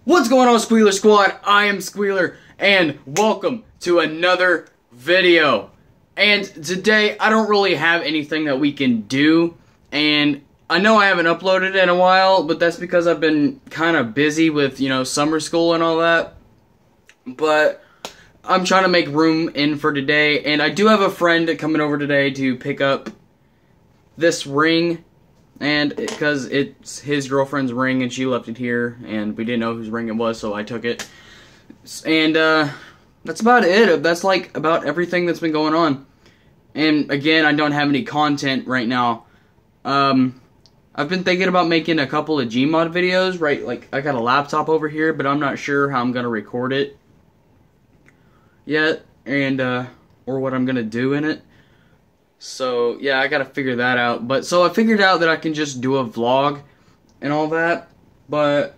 What's going on, Squealer Squad? I am Squealer, and welcome to another video. And today, I don't really have anything that we can do, and I know I haven't uploaded in a while, but that's because I've been kind of busy with, summer school and all that. But I'm trying to make room in for today, and I do have a friend coming over today to pick up this ring. And because it's his girlfriend's ring and she left it here and we didn't know whose ring it was, so I took it. And that's about it. That's like about everything that's been going on. And again, I don't have any content right now. I've been thinking about making a couple of Gmod videos, right? Like, I got a laptop over here, but I'm not sure how I'm gonna record it yet, and or what I'm gonna do in it. So, yeah, I gotta figure that out. But, so I figured out that I can just do a vlog and all that, but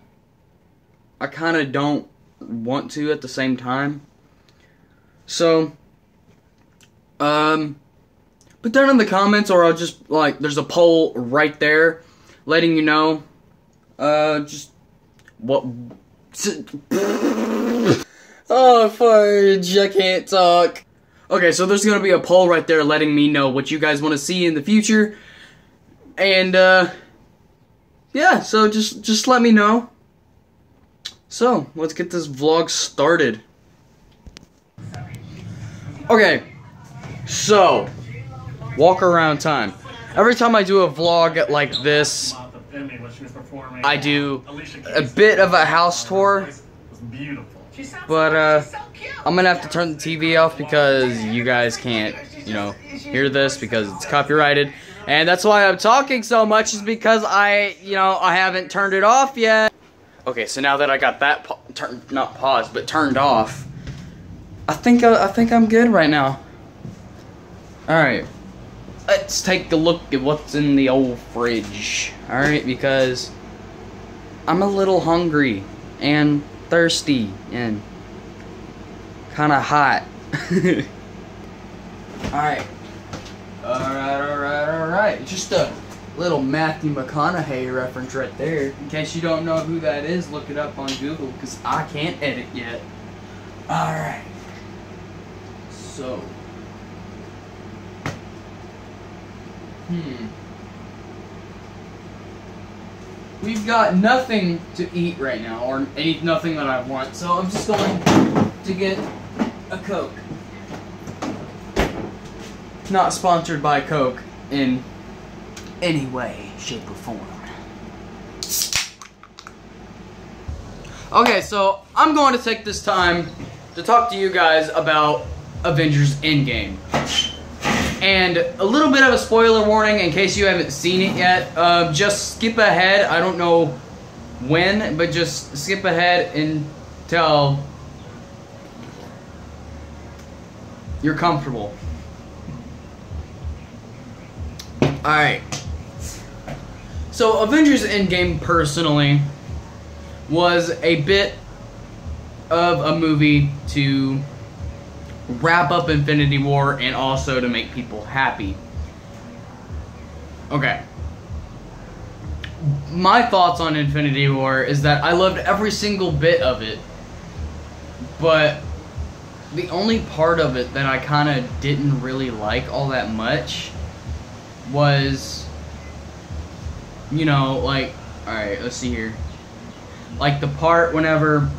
I kinda don't want to at the same time. So, put down in the comments, or I'll just, like, there's a poll right there letting you know, just, what, oh, fudge, I can't talk. Okay, so there's gonna be a poll right there letting me know what you guys want to see in the future, and yeah, so just let me know. So let's get this vlog started. Okay, so walk around time. Every time I do a vlog like this, I do a bit of a house tour, but I'm gonna have to turn the TV off because you guys can't, hear this because it's copyrighted. And that's why I'm talking so much, is because I haven't turned it off yet. Okay, so now that I got that not paused, but turned off, I think I'm good right now. All right, let's take a look at what's in the old fridge. All right, because I'm a little hungry and thirsty and kind of hot. Alright. Just a little Matthew McConaughey reference right there. In case you don't know who that is, look it up on Google, because I can't edit yet. Alright. So. We've got nothing to eat right now, or nothing that I want, so I'm just going to get a Coke. Not sponsored by Coke in any way, shape, or form. Okay, so I'm going to take this time to talk to you guys about Avengers Endgame. And a little bit of a spoiler warning in case you haven't seen it yet. Just skip ahead. I don't know when, but just skip ahead until you're comfortable. Alright. So, Avengers Endgame, personally, was a bit of a movie to wrap up Infinity War and also to make people happy. Okay. My thoughts on Infinity War is that I loved every single bit of it, but the only part of it that I kind of didn't really like all that much was, like, alright, let's see here. Like the part whenever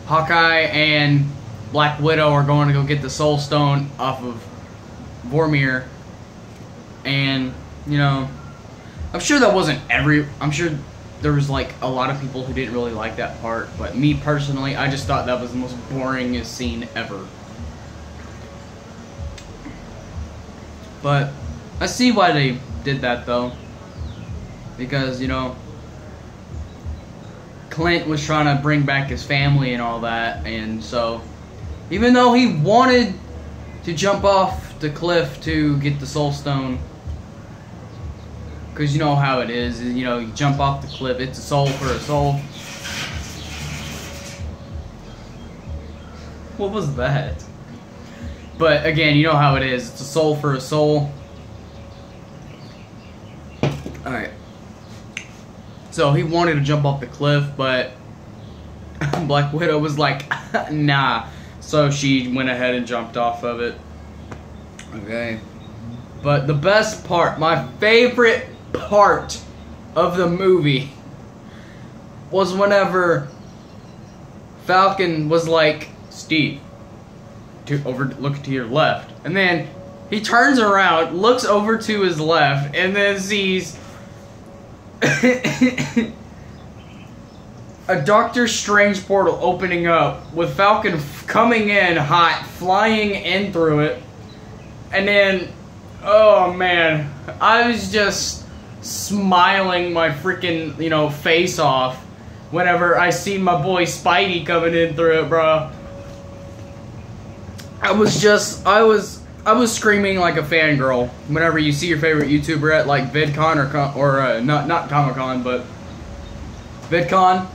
Hawkeye and Black Widow are going to go get the Soul Stone off of Vormir, and, I'm sure that wasn't I'm sure there was, like, a lot of people who didn't really like that part, but me personally, I just thought that was the most boringest scene ever. But I see why they did that, though, because, Clint was trying to bring back his family and all that, and so, even though he wanted to jump off the cliff to get the Soul Stone, because you know how it is, you jump off the cliff, it's a soul for a soul. What was that? But again, you know how it is, it's a soul for a soul. Alright. So he wanted to jump off the cliff, but Black Widow was like, nah. So she went ahead and jumped off of it. Okay. But the best part, my favorite part of the movie was whenever Falcon was like, Steve, look to your left. And then he turns around, looks over to his left, and then sees a Doctor Strange portal opening up with Falcon coming in hot, flying in through it. And then, oh man, I was just smiling my freaking, face off whenever I see my boy Spidey coming in through it, bro. I was screaming like a fangirl whenever you see your favorite YouTuber at like VidCon or not Comic-Con, but VidCon.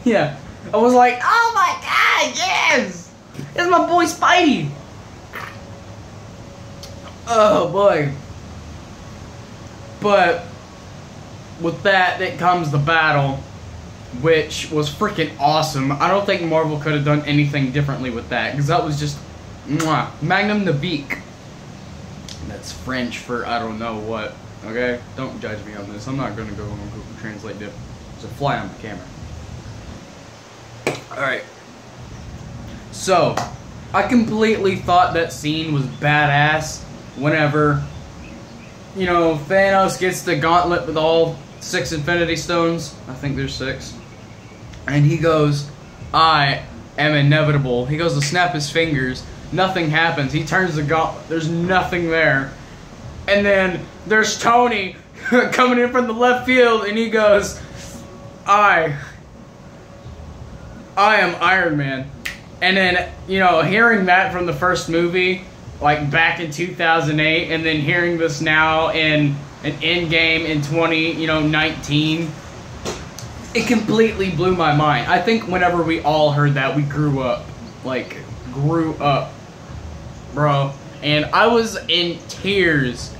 Yeah, I was like, oh my god, yes! It's my boy Spidey! Oh boy. But with that comes the battle, which was freaking awesome. I don't think Marvel could have done anything differently with that, because that was just mwah, Magnum de Beak. That's French for I don't know what. Okay? Don't judge me on this. I'm not gonna go on Google Translate it. There's a fly on the camera. Alright. So, I completely thought that scene was badass whenever, Thanos gets the gauntlet with all 6 Infinity Stones. I think there's 6. And he goes, I am inevitable. He goes to snap his fingers. Nothing happens. He turns the gauntlet. There's nothing there. And then there's Tony coming in from the left field, and he goes, I am Iron Man. And then, hearing that from the first movie, like back in 2008, and then hearing this now in an Endgame in 2019, it completely blew my mind. I think whenever we all heard that, we grew up. Like, grew up. Bro. And I was in tears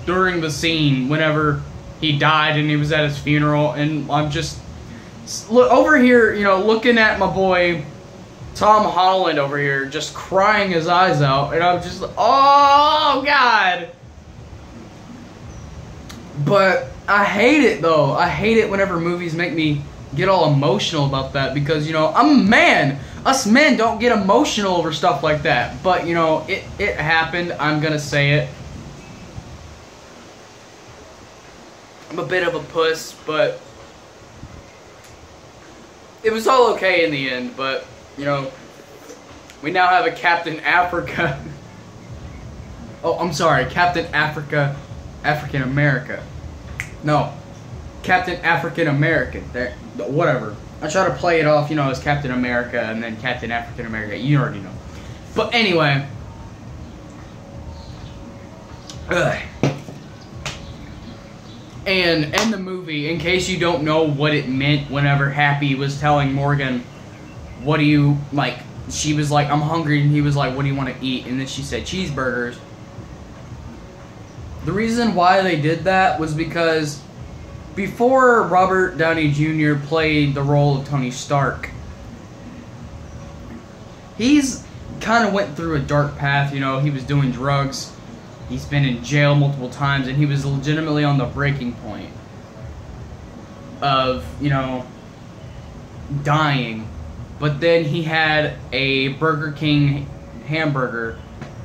during the scene whenever he died and he was at his funeral, and I'm just over here, looking at my boy Tom Holland over here, just crying his eyes out, and I'm just, oh god. But I hate it though. I hate it whenever movies make me get all emotional about that, because I'm a man. Us men don't get emotional over stuff like that. But it happened. I'm gonna say it. I'm a bit of a puss, but it was all okay in the end. But we now have a Captain Africa. Oh, I'm sorry, Captain Africa, African America. No, Captain African American. There, whatever. I try to play it off, as Captain America and then Captain African America. You already know. But anyway. And in the movie, in case you don't know what it meant whenever Happy was telling Morgan, what do you, like, she was like, I'm hungry, and he was like, what do you want to eat? And then she said, cheeseburgers. The reason why they did that was because before Robert Downey Jr. played the role of Tony Stark, he's kind of went through a dark path. He was doing drugs. He's been in jail multiple times, and he was legitimately on the breaking point of, dying. But then he had a Burger King hamburger.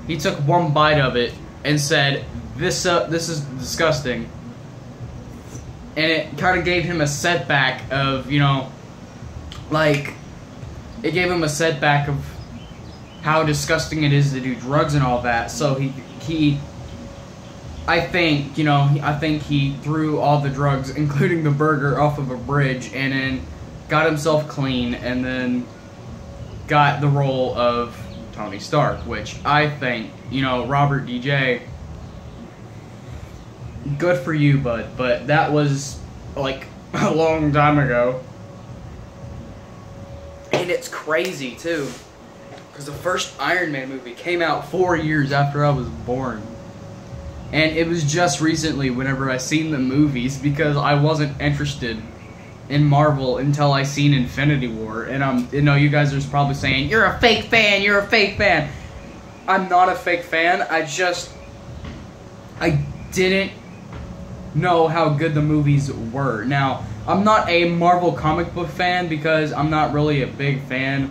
He took one bite of it and said, this is disgusting. And it kind of gave him a setback of, like, it gave him a setback of how disgusting it is to do drugs and all that. So I think he threw all the drugs, including the burger, off of a bridge, and then got himself clean, and then got the role of Tony Stark, which I think, Robert DJ, good for you, bud, but that was, like, a long time ago. And it's crazy, too, because the first Iron Man movie came out 4 years after I was born. And it was just recently whenever I seen the movies, because I wasn't interested in Marvel until I seen Infinity War, and you know, you guys are probably saying, "You're a fake fan, you're a fake fan." I'm not a fake fan, I didn't know how good the movies were. Now, I'm not a Marvel comic book fan because I'm not really a big fan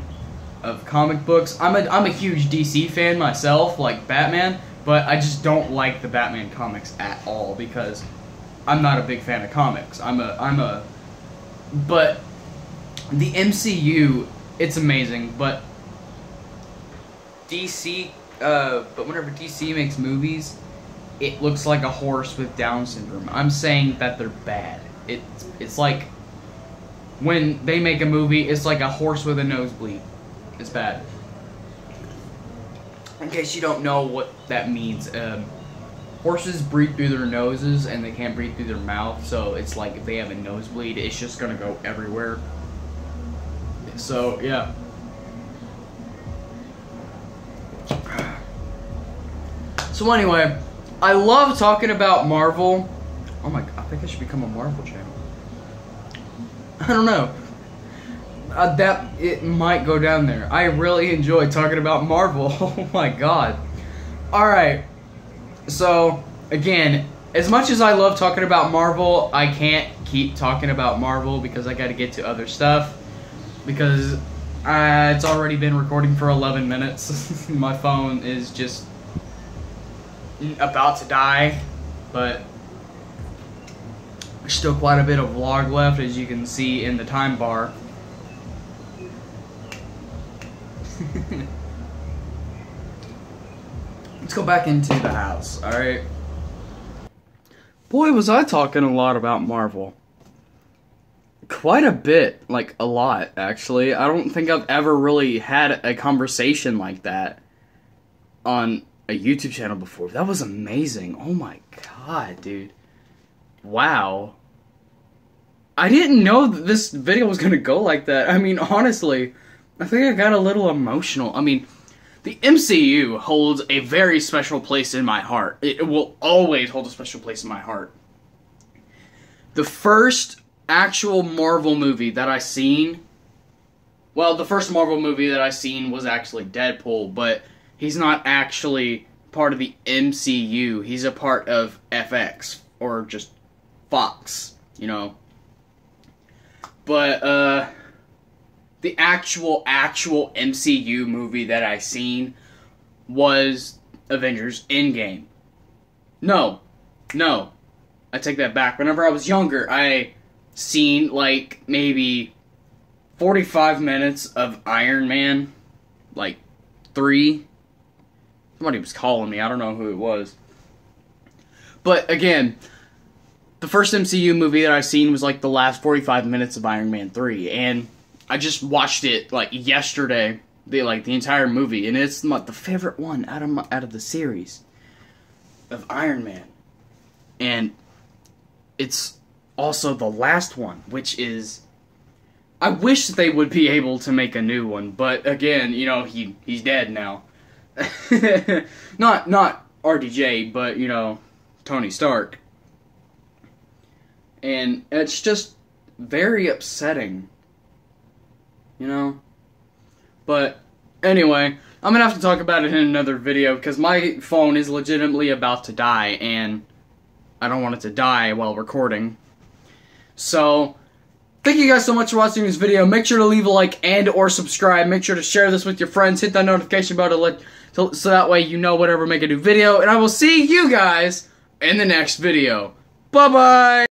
of comic books. I'm a huge DC fan myself, like Batman, but I just don't like the Batman comics at all because I'm not a big fan of comics. But the MCU, it's amazing, but whenever DC makes movies, it looks like a horse with Down syndrome. I'm saying that they're bad. It's like when they make a movie, it's like a horse with a nosebleed. It's bad. In case you don't know what that means, horses breathe through their noses and they can't breathe through their mouth, so it's like if they have a nosebleed, it's just gonna go everywhere. So, yeah. So anyway, I love talking about Marvel. Oh my god, I think I should become a Marvel channel. I don't know. It might go down there. I really enjoy talking about Marvel. Oh my god. Alright. So, again, as much as I love talking about Marvel, I can't keep talking about Marvel because I gotta get to other stuff. Because it's already been recording for 11 minutes. My phone is just about to die. But there's still quite a bit of vlog left, as you can see in the time bar. Let's go back into the house, alright? Boy, was I talking a lot about Marvel. Quite a bit, like a lot, actually. I don't think I've ever really had a conversation like that on a YouTube channel before. That was amazing. Oh my god, dude. Wow. I didn't know that this video was gonna go like that. I mean, honestly, I think I got a little emotional. I mean, the MCU holds a very special place in my heart. It will always hold a special place in my heart. The first actual Marvel movie that I seen, well, the first Marvel movie that I seen was actually Deadpool, but he's not actually part of the MCU. He's a part of FX, or just Fox, you know. But, the actual MCU movie that I seen was Avengers Endgame. No. I take that back. Whenever I was younger, I seen, like, maybe 45 minutes of Iron Man, like, 3. Somebody was calling me. I don't know who it was. But, again, the first MCU movie that I seen was, like, the last 45 minutes of Iron Man 3. And I just watched it, like, yesterday, the entire movie, and it's the favorite one out of the series of Iron Man. And it's also the last one, which is, I wish they would be able to make a new one, but again, you know, he's dead now. not RDJ, but, you know, Tony Stark. And it's just very upsetting. You know? But, anyway, I'm gonna have to talk about it in another video, because my phone is legitimately about to die, and I don't want it to die while recording. So, thank you guys so much for watching this video. Make sure to leave a like and or subscribe. Make sure to share this with your friends. Hit that notification bell so that way you know whenever I make a new video. And I will see you guys in the next video. Bye-bye!